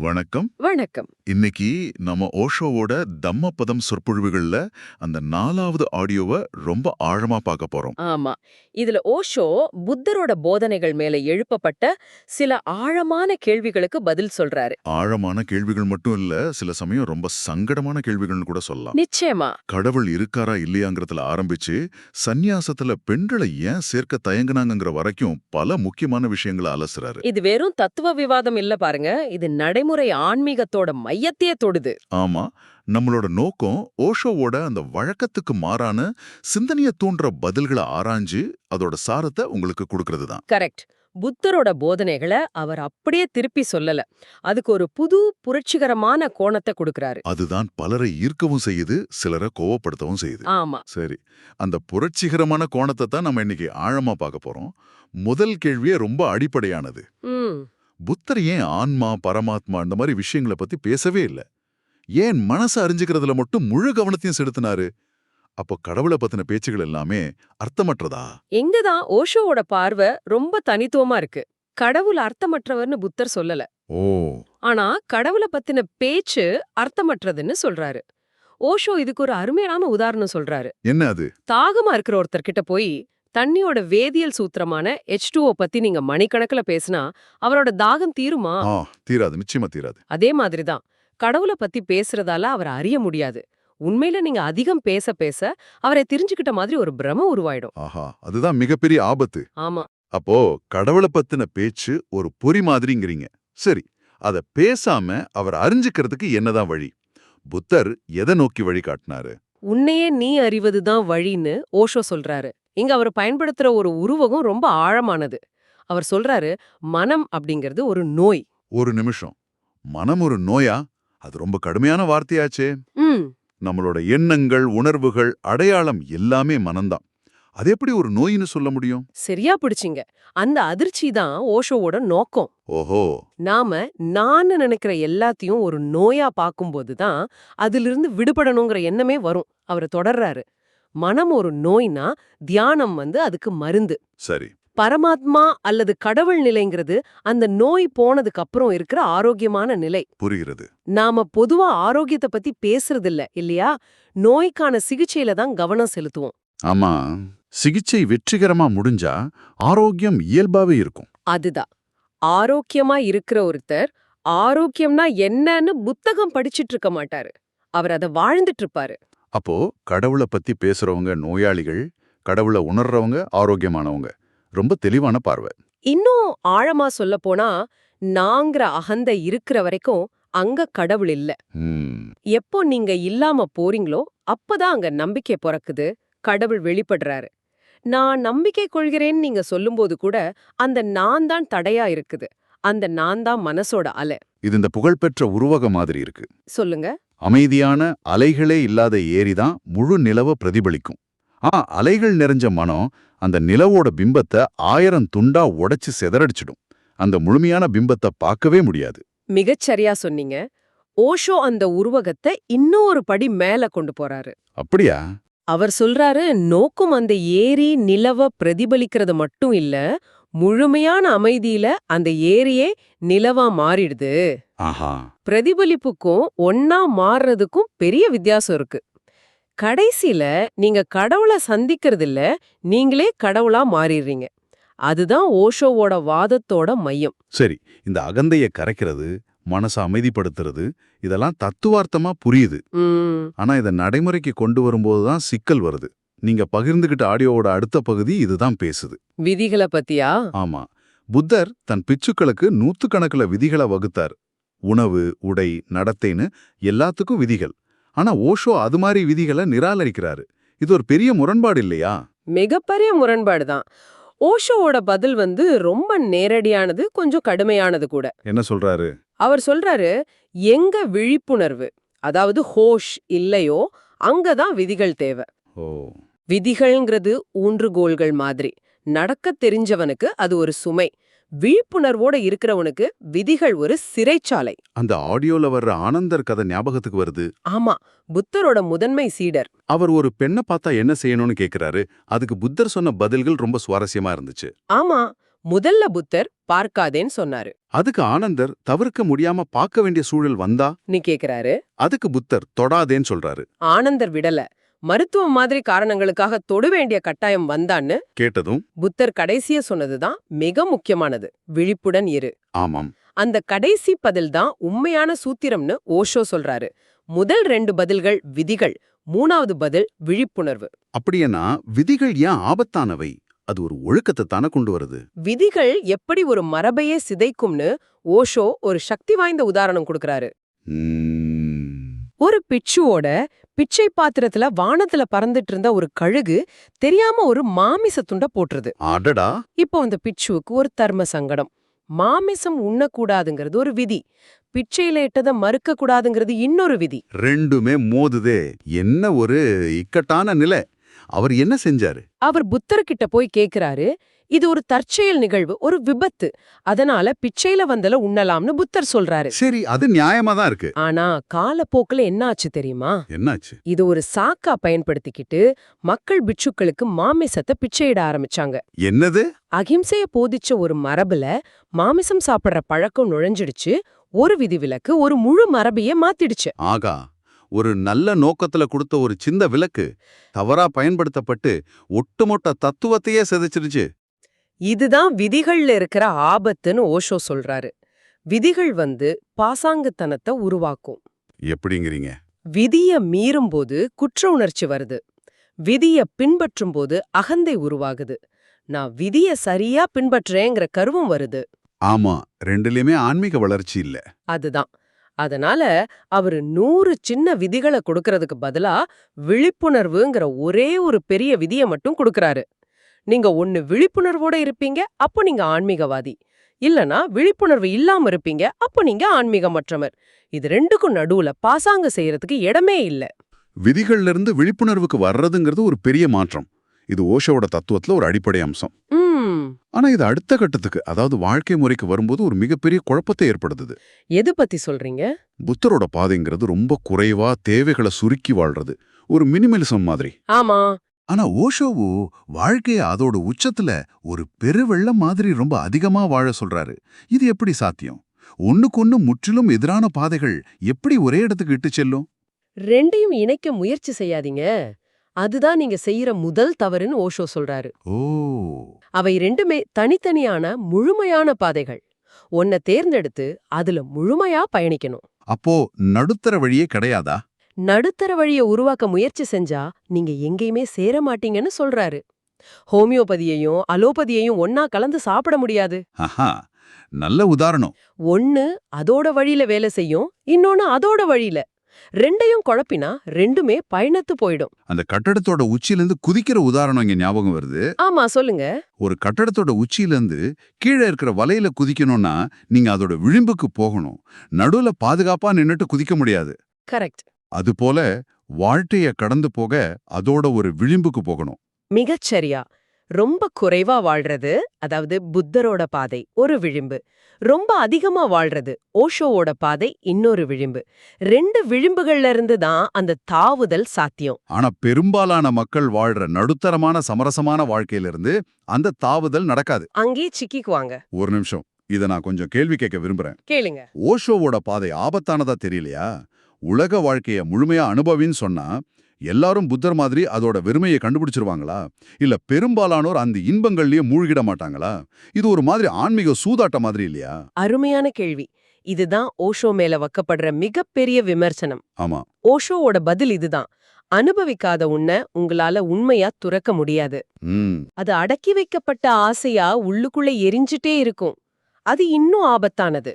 வணக்கம். வணக்கம். இன்னைக்கு நம்ம ஓஷோவோட தம்மபதம் சொற்பொழிவுகள்ல அந்த 4வது ஆடியோவ ரொம்ப ஆழமா பார்க்க போறோம். ஆமா. இதுல ஓஷோ புத்தரோட போதனைகள் மேல எழுப்பப்பட்ட சில ஆழமான கேள்விகளுக்கு பதில் சொல்றாரு. ஆழமான கேள்விகள் மட்டும் இல்ல, சில சமயம் ரொம்ப சங்கடமான கேள்விகள்னு கூட சொல்லலாம். நிச்சயமா. கடவுள் இருக்காரா இல்லையாங்கிறதுல ஆரம்பிச்சு, சந்நியாசத்துல பெண்களை ஏன் சேர்க்க தயங்குனாங்கங்கிற வரைக்கும் பல முக்கியமான விஷயங்களை அலசுறாரு. இது வெறும் தத்துவ விவாதம் இல்ல பாருங்க. இது நடைமுறை ஆன்மீகத்தோட மையத்தையே தொடுது. ஆமா, நம்மளோட நோக்கம் ஓஷோவோட அந்த வழக்கத்துக்கு மாறான சிந்தனைய தூண்டுற பதில்களை ஆராய்ஞ்சு அதோட சாரத்தை உங்களுக்கு கொடுக்கறது தான். கரெக்ட். புத்தரோட போதனைகளை அவர் அப்படியே திருப்பி சொல்லல. அதுக்கு ஒரு புது புரட்சிகரமான கோணத்தை கொடுக்கறாரு. அதுதான் பலரை ஈர்க்கவும் செய்யுது, சிலரை கோவப்படுத்தவும் செய்யுது. ஆமா. சரி, அந்த புரட்சிகரமான கோணத்தை தான் நம்ம இன்னைக்கு ஆழமா பார்க்க போறோம். முதல் கேள்வியே ரொம்ப அடிப்படையானது. ம். புத்தர் ஏன் ஆன்மா, பரமாத்மா இந்த மாதிரி விஷயங்களை பத்தி பேசவே இல்ல? ஏன் மனசை அறிஞ்சுக்கிறதுல மட்டும் முழு கவனத்தையும் செலுத்தினாரு? அப்போ கடவுளை பத்தின பேச்சுகள் எல்லாமே அர்த்தமற்றதா? எங்கதான் ஓஷோவோட பார்வை ரொம்ப தனித்துவமா இருக்கு. கடவுள் அர்த்தமற்றவர்னு புத்தர் சொல்லல. ஓ, ஆனா கடவுள பத்தின பேச்சு அர்த்தமற்றதுன்னு சொல்றாரு. ஓஷோ இதுக்கு ஒரு அருமையான உதாரணம் சொல்றாரு. என்ன அது? தாகமா இருக்கிற ஒருத்தர்கிட்ட போய் தண்ணியோட வேதியியல் சூத்திரமான H2O பத்தி நீங்க மணிக்கணக்குல பேசினா அவரோட தாகம் தீருமா? தீராது, நிச்சயமா தீராது. அதே மாதிரிதான் கடவுள பத்தி பேசுறதால அவரை அறிய முடியாது. உண்மையில நீங்க அதிகம் பேச பேச அவரை தெரிஞ்சுக்கிட்ட மாதிரி ஒரு பிரம உருவாயிடும். ஆஹா, அதுதான் மிகப்பெரிய ஆபத்து. ஆமா. அப்போ கடவுளை பத்தின பேச்சு ஒரு பொறி மாதிரிங்கிறீங்க. சரி, அத பேசாம அவர் அறிஞ்சுக்கிறதுக்கு என்னதான் வழி? புத்தர் எதை நோக்கி வழி காட்டினாரு? உன்னையே நீ அறிவதுதான் வழின்னு ஓஷோ சொல்றாரு. இங்க அவர் பயன்படுத்துற ஒரு உருவகம் ரொம்ப ஆழமானது. அவர் சொல்றாரு, மனம் அப்படிங்கிறது ஒரு நோய். ஒரு நிமிஷம், மனம் ஒரு நோயா? அது ரொம்ப கடுமையான வார்த்தையாச்சே. ம். நம்மளோட எண்ணங்கள், உணர்வுகள், அடையாளம் எல்லாமே மனம்தான். அது எப்படி ஒரு நோயின்னு சொல்ல முடியும்? சரியா பிடிச்சிங்க. அந்த அதிர்ச்சி தான் ஓஷோவோட நோக்கம். ஓஹோ, நாம நான் நினைக்கிற எல்லாத்தையும் ஒரு நோயா பார்க்கும்போது தான் அதிலிருந்து விடுபடணுங்கிற எண்ணமே வரும். அவர் தொடர்றாரு. மனம் ஒரு நோய்னா தியானம் அதுக்கு மருந்து. சரி. பரமாத்மா அல்லது கடவுள் நிலைங்கிறது அந்த நோய் போனதுக்கு அப்புறம் இருக்கிற ஆரோக்கியமான நிலை. புரிகிறது. நாம பொதுவா ஆரோக்கியத்தை பத்தி பேசுறதில்ல இல்லையா? நோய்க்கான சிகிச்சையில தான் கவனம் செலுத்துவோம். ஆமா, சிகிச்சை வெற்றிகரமா முடிஞ்சா ஆரோக்கியம் இயல்பாவே இருக்கும். அதுதான். ஆரோக்கியமா இருக்கிற ஒருத்தர் ஆரோக்கியம்னா என்னன்னு புத்தகம் படிச்சிட்டு இருக்க மாட்டாரு. அவர் அத வாழ்ந்துட்டு இருப்பாரு. அப்போ கடவுளை பத்தி பேசுறவங்க நோயாளிகள், கடவுளை உணர்றவங்க ஆரோக்கியமானவங்க. ரொம்ப தெளிவான பார்வை. இன்னும் ஆழமா சொல்ல போனா நாங்கிற அகந்தை இருக்கிற வரைக்கும் அங்க கடவுள் இல்ல. ம், எப்போ நீங்க இல்லாம போறீங்களோ அப்பதான் அங்க நம்பிக்கை பிறக்குது, கடவுள் வெளிப்படுறாரு. நான் நம்பிக்கை கொள்கிறேன்னு நீங்க சொல்லும்போது கூட அந்த நான் தான் தடையா இருக்குது. அந்த நான் தான் மனசோட அலை. இது இந்த புகழ்பெற்ற உருவக மாதிரி இருக்கு. சொல்லுங்க. அமைதியான அலைகளே இல்லாத ஏரிதான் முழு நிலவ பிரதிபலிக்கும். அலைகள் நிறைஞ்ச மனம் அந்த நிலவோட பிம்பத்தை 1000 துண்டா உடைச்சு சிதறடிச்சிடும். அந்த முழுமையான பிம்பத்தை பார்க்கவே முடியாது. மிகச்சரியா சொன்னீங்க. ஓஷோ அந்த உருவகத்தை இன்னொரு படி மேல கொண்டு போறாரு. அப்படியா? அவர் சொல்றாரு, நோக்கும் அந்த ஏரி நிலவ பிரதிபலிக்கிறது மட்டும் இல்ல, முழுமையான அமைதியில அந்த ஏரியே நிலவா மாறிடுது. ஆஹா, பிரதிபலிப்புக்கும் ஒன்னா மாறுறதுக்கும் பெரிய வித்தியாசம் இருக்கு. கடைசியில நீங்க கடவுளை சந்திக்கிறது இல்ல, நீங்களே கடவுளா மாறிடுறீங்க. அதுதான் ஓஷோவோட வாதத்தோட மையம். சரி. இந்த அகந்தைய கரைக்கிறது, மனசை அமைதிப்படுத்துறது, இதெல்லாம் தத்துவார்த்தமா புரியுது. ம். ஆனா இதை நடைமுறைக்கு கொண்டு வரும்போது தான் சிக்கல் வருது. நீங்க பகிர்ந்துகிட்ட ஆடியோவோட அடுத்த பகுதி இதுதான் பேசுது. விதிகளை பத்தியா? ஆமா, புத்தர் தன் பிச்சுக்களுக்கு நூத்துக்கணக்குல விதிகளை வகுத்தார். உணவு, உடை, நடத்தைன்னு எல்லாத்துக்கும் விதிகள். ஆனா ஓஷோ அது மாதிரி விதிகளை நிராகரிக்கிறாரு. இது ஒரு பெரிய முரண்பாடு இல்லையா? மிகப்பெரிய முரண்பாடுதான். ஓஷோவோட பதில் ரொம்ப நேரடியானது, கொஞ்சம் கடுமையானது கூட. என்ன சொல்றாரு? அவர் சொல்றாரு, எங்க விழிப்புணர்வு, அதாவது ஹோஷ் இல்லையோ அங்கதான் விதிகள் தேவை. ஓ, விதிகள்ங்கிறது ஊன்றுகோல்கள் மாதிரி. நடக்கத் தெரிஞ்சவனுக்கு அது ஒரு சுமை. விழிப்புணர்வோட இருக்கிறவனுக்கு விதிகள் ஒரு சிறைச்சாலை. அந்த ஆடியோல வர்ற ஆனந்தர் கதை ஞாபகத்துக்கு வருது. ஆமா, புத்தரோட முதன்மை சீடர். அவர் ஒரு பெண்ணை பார்த்தா என்ன செய்யணும்னு கேக்குறாரு. அதுக்கு புத்தர் சொன்ன பதில்கள் ரொம்ப சுவாரஸ்யமா இருந்துச்சு. ஆமா, முதல்ல புத்தர் பார்க்காதேன்னு சொன்னாரு. அதுக்கு ஆனந்தர் தவிர்க்க முடியாம பார்க்க வேண்டிய சூழல் வந்தா நீ கேக்குறாரு. அதுக்கு புத்தர் தொடாதேன்னு சொல்றாரு. ஆனந்தர் விடல. மருத்துவம் மாதிரி காரணங்களுக்காக தொட வேண்டிய கட்டாயம் வந்தான்னு கேட்டதும் புத்தர் கடைசியா சொன்னதுதான் மிக முக்கியமானது. விழிப்புடன் இரு. ஆமாம், அந்த கடைசி பதில் தான் உண்மையான சூத்திரம்னு ஓஷோ சொல்றாரு. முதல் 2 பதில்கள் விதிகள், 3வது பதில் விழிப்புணர்வு. அப்படியேனா விதிகள் ஏன் ஆபத்தானவை? அது ஒரு ஒழுக்கத்தை தானே கொண்டு வருது. விதிகள் எப்படி ஒரு மரபையே சிதைக்கும்னு ஓஷோ ஒரு சக்தி வாய்ந்த உதாரணம் கொடுக்கறாரு. ஒரு பிட்சுவோட பிச்சை பாத்திரத்துல வானத்துல பறந்துட்டு இருந்த ஒரு கழுகு தெரியாம ஒரு மாமிச துண்ட போட்டுருது. அடடா! இப்போ அந்த பிட்சுவுக்கு ஒரு தர்ம சங்கடம். மாமிசம் உண்ணக்கூடாதுங்கிறது ஒரு விதி, பிச்சையில இட்டதை மறுக்க கூடாதுங்கிறது இன்னொரு விதி. ரெண்டுமே மோதுதே. என்ன ஒரு இக்கட்டான நிலை. அவர் என்ன செஞ்சாரு? அவர் புத்தர்கிட்ட போய் கேக்குறாரு, இது ஒரு தற்செயல் நிகழ்வு, ஒரு விபத்து, அதனால பிச்சையில வந்தல உண்ணலாம்னு புத்தர் சொல்றாரு. சரி, அது நியாயமா தான் இருக்கு. ஆனா காலப்போக்குல என்ன ஆச்சு தெரியுமா? என்னாச்சு? இது ஒரு சாக்கா பயன்படுத்திக்கிட்டு மக்கள் பிட்சுக்களுக்கு மாமிசத்தை பிச்சையிட ஆரம்பிச்சாங்க. என்னது? அகிம்சைய போதிச்ச ஒரு மரபுல மாமிசம் சாப்பிடுற பழக்கம் நுழைஞ்சிடுச்சு. ஒரு விதிவிலக்கு ஒரு முழு மரபையே மாத்திடுச்சு. ஆகா, ஒரு நல்ல நோக்கத்துல கொடுத்த ஒரு சின்ன விலக்கு தவறா பயன்படுத்தப்பட்டு ஒட்டுமொத்த தத்துவத்தையே சிதைச்சிருச்சு. இதுதான் விதிகள்ல இருக்கிற ஆபத்துன்னு ஓஷோ சொல்றாரு. விதிகள் பாசாங்குத்தனத்தை உருவாக்கும். எப்படிங்கிறீங்க? விதிய மீறும்போது குற்ற உணர்ச்சி வருது. விதிய பின்பற்றும் போது அகந்தை உருவாகுது. நான் விதிய சரியா பின்பற்றேங்கிற கருவம் வருது. ஆமா, ரெண்டுலயுமே ஆன்மீக வளர்ச்சி இல்ல. அதுதான். அதனால அவரு 100 சின்ன விதிகளை கொடுக்கறதுக்கு பதிலா விழிப்புணர்வுங்கிற ஒரே ஒரு பெரிய விதியை மட்டும் கொடுக்கறாரு. நீங்க ஒன்னு விழிப்புணர்வோட இருப்பீங்க, அப்போ நீங்க ஆன்மீகவாதி. இல்லனா விழிப்புணர்வு இல்லாம இருப்பீங்க, அப்போ நீங்க ஆன்மீகமற்றவர். இது ரெண்டுக்கும் நடுவுல பாசாங்க செய்யறதுக்கு இடமே இல்ல. விதிகள்ல இருந்து விழிப்புணர்வுக்கு வர்றதுங்கிறது ஒரு பெரிய மாற்றம். இது ஓஷோவோட தத்துவத்துல ஒரு அடிப்படை அம்சம். ஆனா இது அடுத்த கட்டத்துக்கு, அதாவது வாழ்க்கை முறைக்கு வரும்போது ஒரு மிகப்பெரிய குழப்பத்தை ஏற்படுத்துது. எது பத்தி சொல்றீங்க? புத்தரோட பாதைங்கிறது ரொம்ப குறைவா தேவைகளை சுருக்கி வாழ்றது, ஒரு மினிமலிசம் மாதிரி. ஆமா. ஆனா ஓஷோவோ வாழ்க்கைய அதோட உச்சத்துல ஒரு பெருவெள்ளம் மாதிரி ரொம்ப அதிகமா வாழ சொல்றாரு. இது எப்படி சாத்தியம்? ஒண்ணுக்கொன்னு முற்றிலும் எதிரான பாதைகள் எப்படி ஒரே இடத்துக்கு இட்டு செல்லும்? ரெண்டையும் இணைக்க முயற்சி செய்யாதீங்க. அதுதான் நீங்க செய்யற முதல் தவறுன்னு ஓஷோ சொல்றாரு. ஓ, அவை ரெண்டுமே தனித்தனியான முழுமையான பாதைகள். ஒன்ன தேர்ந்தெடுத்து அதுல முழுமையா பயணிக்கணும். அப்போ நடுத்தர வழியே கிடையாதா? நடுத்தர வழியை உருவாக்க முயற்சி செஞ்சா நீங்க எங்கேயுமே சேர மாட்டீங்கன்னு சொல்றாரு. ஹோமியோபதியையும் அலோபதியையும் ஒன்னா கலந்து சாப்பிட முடியாது. ஆஹா, நல்ல உதாரணம். ஒன்னு அதோட வழியில வேலை செய்யும், இன்னொன்னு அதோட வழியில. ரெண்டையும் குழப்பினா ரெண்டுமே பயணத்து போயிடும். அந்த கட்டடத்தோட உச்சியிலிருந்து குதிக்கிற உதாரணம் இங்க ஞாபகம் வருது. ஆமா, சொல்லுங்க. ஒரு கட்டடத்தோட உச்சியிலிருந்து கீழே இருக்கிற வலையில குதிக்கணும்னா நீங்க அதோட விளிம்புக்கு போகணும். நடுவுல பாதுகாப்பா நின்னுட்டு குதிக்க முடியாது. கரெக்ட். அதுபோல வாழ்க்கைய கடந்து போக அதோட ஒரு விளிம்புக்கு போகணும். மிகச்சரியா. ரொம்ப குறைவா வாழ்றது, அதாவது புத்தரோட பாதை, ஒரு விளிம்பு. ரொம்ப அதிகமா வாழ்றது, ஓஷோவோட பாதை, இன்னொரு விளிம்பு. 2 விளிம்புகள்ல இருந்து தான் அந்த தாவுதல் சாத்தியம். ஆனா பெரும்பாலான மக்கள் வாழ்ற நடுத்தரமான சமரசமான வாழ்க்கையிலிருந்து அந்த தாவுதல் நடக்காது. அங்கே சிக்கிக்குவாங்க. ஒரு நிமிஷம், இத நான் கொஞ்சம் கேள்வி கேட்க விரும்புறேன். கேளுங்க. ஓஷோவோட பாதை ஆபத்தானதா தெரியலையா? உலக வாழ்க்கைய முழுமையா அனுபவின்னு சொன்னா எல்லாரும் புத்தர் மாதிரி அதோட வெறுமையை கண்டுபிடிச்சிருவாங்களா? இல்ல பெரும்பாலானோர் அந்த இன்பங்கள்லயே மூழ்கிட மாட்டாங்களா? இது ஒரு மாதிரி ஆன்மீக சூதாட்ட மாதிரி இல்லையா? அருமையான கேள்வி. இதுதான் ஓஷோ மேல வைக்கப்படுற மிகப்பெரிய விமர்சனம். ஆமா, ஓஷோவோட பதில் இதுதான். அனுபவிக்காத உன்னை உங்களால உண்மையா துறக்க முடியாது. அது அடக்கி வைக்கப்பட்ட ஆசையா உள்ளுக்குள்ள எரிஞ்சிட்டே இருக்கும். அது இன்னும் ஆபத்தானது.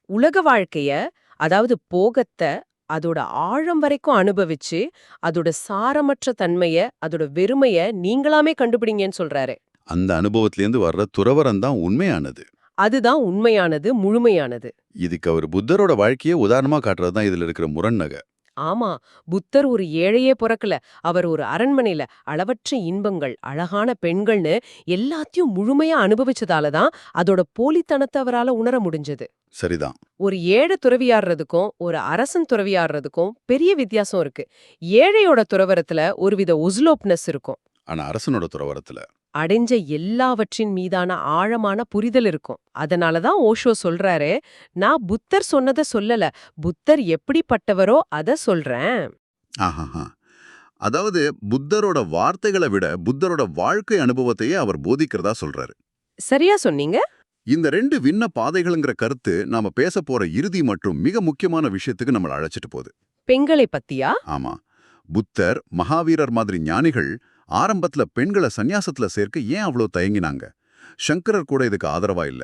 உலக வாழ்க்கைய, அதாவது போகத்தை அதோட ஆழம் வரைக்கும் அனுபவிச்சு அதோட சாரமற்ற தன்மைய, அதோட வெறுமைய நீங்களாமே கண்டுபிடிங்கன்னு சொல்றாரு. அந்த அனுபவத்திலேருந்து வர்ற துறவரம் தான் உண்மையானது. அதுதான் உண்மையானது, முழுமையானது. இதுக்கு அவர் புத்தரோட வாழ்க்கையை உதாரணமா காட்டுறது தான் இதுல இருக்கிற முரண்நகை. ஆமா, புத்தர் ஒரு ஏழையே பிறக்கல. அவர் ஒரு அரண்மனையில அளவற்ற இன்பங்கள், அழகான பெண்கள்னு எல்லாத்தையும் முழுமையா அனுபவிச்சதாலதான் அதோட போலித்தனத்தை அவரால உணர முடிஞ்சது. சரிதான். ஒரு ஏழை துறவியாடுறதுக்கும் ஒரு அரசன் துறவியாடுறதுக்கும் பெரிய வித்தியாசம் இருக்கு. ஏழையோட துறவரத்துல ஒருவித ஒஸ்லோப்னஸ் இருக்கும். ஆனா அரசனோட துறவரத்துல அடைஞ்ச எல்லாவற்றின் மீதான ஆழமான புரிதல் இருக்கும். அதனாலதான் ஓஷோ சொல்றாரு, நான் புத்தர் சொன்னதை சொல்லல, புத்தர் எப்படிப்பட்டவரோ அத சொல்றேன். ஆஹாஹா. அதாவது புத்தரோட வார்த்தைகளை விட புத்தரோட வாழ்க்கை அனுபவத்தையே அவர் போதிக்கிறதா சொல்றாரு. சரியா சொன்னீங்க. இந்த ரெண்டு விண்ண பாதைகள்ங்கிற கருத்து நாம பேச போற இறுதி மற்றும் மிக முக்கியமான விஷயத்துக்கு நம்மள அழைச்சிட்டு போகுது. பெண்களை பத்தியா? ஆமா. புத்தர், மகாவீரர் மாதிரி ஞானிகள் ஆரம்பத்துல பெண்களை சந்நியாசத்துல சேர்க்க ஏன் அவ்வளோ தயங்கினாங்க? சங்கரர் கூட இதுக்கு ஆதரவா இல்ல.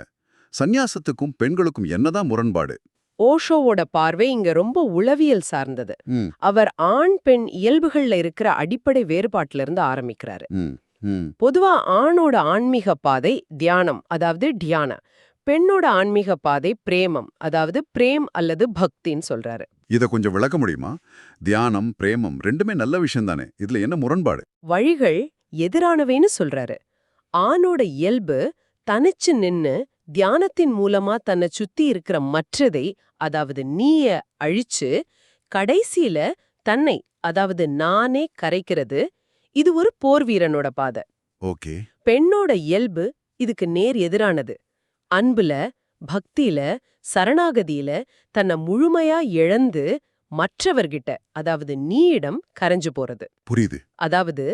சந்நியாசத்துக்கும் பெண்களுக்கும் என்னதான் முரண்பாடு? ஓஷோவோட பார்வை இங்க ரொம்ப உளவியல் சார்ந்தது. ம், அவர் ஆண் பெண் இயல்புகள்ல இருக்கிற அடிப்படை வேறுபாட்டில இருந்து ஆரம்பிக்கிறாரு. ம், ம். பொதுவா ஆணோட ஆன்மீக பாதை தியானம், அதாவது டியான. பெண்ணோட ஆன்மீக பாதை பிரேமம், அதாவது பிரேம் அல்லது பக்தின்னு சொல்றாரு. இத கொஞ்சம் விளக்க முடியுமா? தியானம், பிரேமம் ரெண்டுமே நல்ல விஷயம் தானே. இதுல என்ன முரண்பாடு? வழிகள் எதிரானவைன்னு சொல்றாரு. ஆணோட இயல்பு தனிச்சு நின்னு தியானத்தின் மூலமா தன்னை சுத்தி இருக்கிற மற்றதை, அதாவது நீய அழிச்சு கடைசியில தன்னை, அதாவது நானே கரைக்கிறது. இது ஒரு போர் வீரனோட பாதை. ஓகே. பெண்ணோட இயல்பு இதுக்கு நேர் எதிரானது. அன்புல, பக்தியில, சரணாகதியில தன்னை முழுமையா இழந்து மற்றவர்கிட்ட, அதாவது நீயிடம் கரைஞ்சு போறது. புரியுது. அதாவது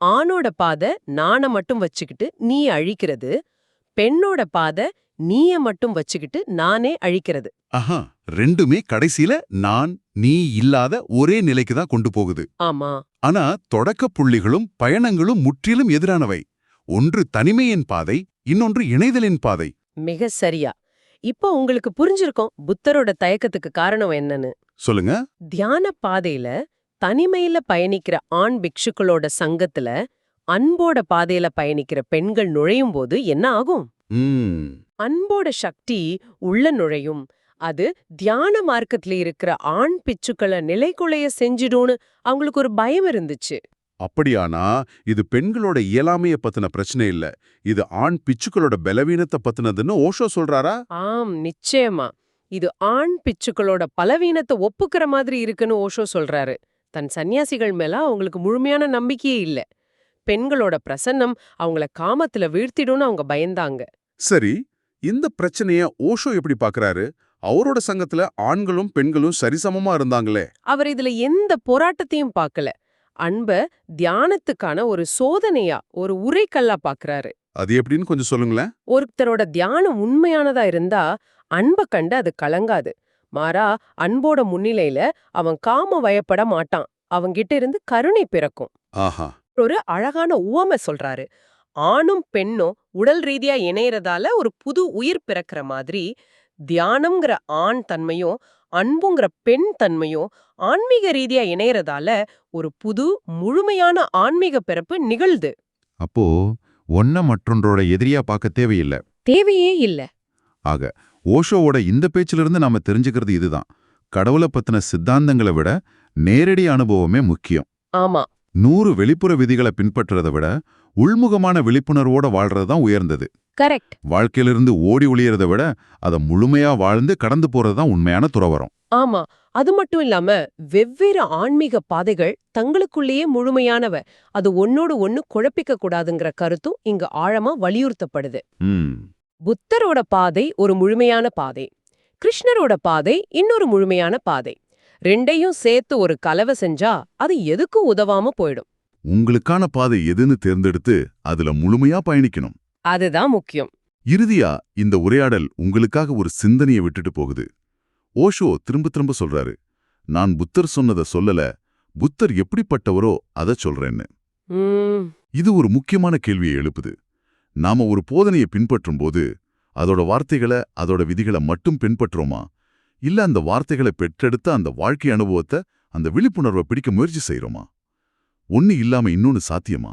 ஆணோட பாதை நாண மட்டும் வச்சுக்கிட்டு நீ அழிக்கிறது, பெண்ணோட பாதை நீய மட்டும் வச்சுக்கிட்டு நானே அழிக்கிறது. ஆஹா, ரெண்டுமே கடைசியில நான் நீ இல்லாத ஒரே நிலைக்கு தான் கொண்டு போகுது. ஆமா, ஆனா தொடக்க புள்ளிகளும் பயணங்களும் முற்றிலும் எதிரானவை. ஒன்று தனிமையின் பாதை, இன்னொன்று இணைதலின் பாதை. மிக சரியா. இப்போ உங்களுக்கு புரிஞ்சிருக்கும் புத்தரோட தயக்கத்துக்கு காரணம் என்னன்னு. சொல்லுங்க. தியான பாதையில தனிமையில பயணிக்கிற ஆண் பிக்ஷுக்களோட சங்கத்துல அன்போட பாதையில பயணிக்கிற பெண்கள் நுழையும் போது என்ன ஆகும்? ம், அன்போட சக்தி உள்ள நுழையும். அது தியான மார்க்கத்துல இருக்கிற ஆண் பிச்சுக்களை நிலைக்குலைய செஞ்சிடும்னு அவங்களுக்கு ஒரு பயம் இருந்துச்சு. அப்படியானா இது பெண்களோட இயலாமைய பத்தின பிரச்சனை இல்ல, இது ஆண் பிச்சுக்களோட பலவீனத்தை பத்தினதுன்னு ஓஷோ சொல்றாரா? ஆம், நிச்சயமா. இது ஆண் பிச்சுக்களோட பலவீனத்தை ஒப்புக்கிற மாதிரி இருக்குன்னு ஓஷோ சொல்றாரு. தன் சன்னியாசிகள் மேல அவங்களுக்கு முழுமையான நம்பிக்கையே இல்ல. பெண்களோட பிரசன்னம் அவங்கள காமத்துல வீழ்த்திடும்னு அவங்க பயந்தாங்க. சரி, இந்த பிரச்சனைய ஓஷோ எப்படி பாக்குறாரு? அவரோட சங்கத்துல ஆண்களும் பெண்களும் சரிசமமா இருந்தாங்களே. அவர் இதுல எந்த போராட்டத்தையும் பார்க்கல. அன்ப தியானத்துக்கான ஒரு சோதனையா, ஒரு உரைக்கல்லா பாக்குறாரு. அது எப்படின்னு கொஞ்சம் சொல்லுங்களேன். ஒருத்தரோட தியானம் உண்மையானதா இருந்தா அன்ப கண்டு அது கலங்காது. மாறா அன்போட முன்னிலையில அவன் காம வயப்பட மாட்டான். அவங்கிட்ட இருந்து கருணை பிறக்கும். ஆஹா. ஒரு அழகான உவமை சொல்றாரு. ஆணும் பெண்ணும் உடல் ரீதியா இணையறதால ஒரு புது உயிர் பிறக்கிற மாதிரி, தியானம்ங்கிற ஆண் தன்மையும் அன்புங்கிற பெண் தன்மையும் ஆன்மீக ரீதியா இணையறதால ஒரு புது முழுமையான ஆன்மீக பிறப்பு நிகழ்து. அப்போ ஒன்ன மற்றொன்றோட எதிரியா பார்க்க தேவையில்லை. தேவையே இல்ல. ஆக ஓஷோவோட இந்த பேச்சிலிருந்து நாம தெரிஞ்சுக்கிறது இதுதான். கடவுளை பத்தின சித்தாந்தங்களை விட நேரடி அனுபவமே முக்கியம். ஆமா, 100 வெளிப்புற விதிகளை பின்பற்றுறதை விட உள்முகமான விழிப்புணர்வோட வாழ்றது தான் உயர்ந்தது. கரெக்ட். வாழ்க்கையிலிருந்து ஓடி ஒளியறதை விட அதை முழுமையா வாழ்ந்து கடந்து போறது தான் உண்மையான துறவரம். ஆமா, அது மட்டும் இல்லாம வெவ்வேறு ஆன்மீக பாதைகள் தங்களுக்குள்ளேயே முழுமையானவ. அது ஒன்னோடு ஒன்னு குழப்பிக்க கூடாதுங்கிற கருத்தும் இங்க ஆழமா வலியுறுத்தப்படுது. ம், புத்தரோட பாதை ஒரு முழுமையான பாதை, கிருஷ்ணரோட பாதை இன்னொரு முழுமையான பாதை. ரெண்டையும் சேர்த்து ஒரு கலவை செஞ்சா அது எதுக்கும் உதவாம போயிடும். உங்களுக்கான பாதை எதுன்னு தேர்ந்தெடுத்து அதுல முழுமையா பயணிக்கணும். அதுதான் முக்கியம். இறுதியா இந்த உரையாடல் உங்களுக்காக ஒரு சிந்தனையை விட்டுட்டு போகுது. ஓஷோ திரும்ப திரும்ப சொல்றாரு, நான் புத்தர் சொன்னதை சொல்லல, புத்தர் எப்படிப்பட்டவரோ அதை சொல்றேன்னு. ம், இது ஒரு முக்கியமான கேள்வியை எழுப்புது. நாம ஒரு போதனையை பின்பற்றும் போது அதோட வார்த்தைகளை, அதோட விதிகளை மட்டும் பின்பற்றுறோமா, இல்ல அந்த வார்த்தைகளை பெற்றெடுத்த அந்த வாழ்க்கை அனுபவத்தை, அந்த விழிப்புணர்வை பிடிக்க முயற்சி செய்யறோமா? ஒன்னு இல்லாம இன்னொன்னு சாத்தியமா?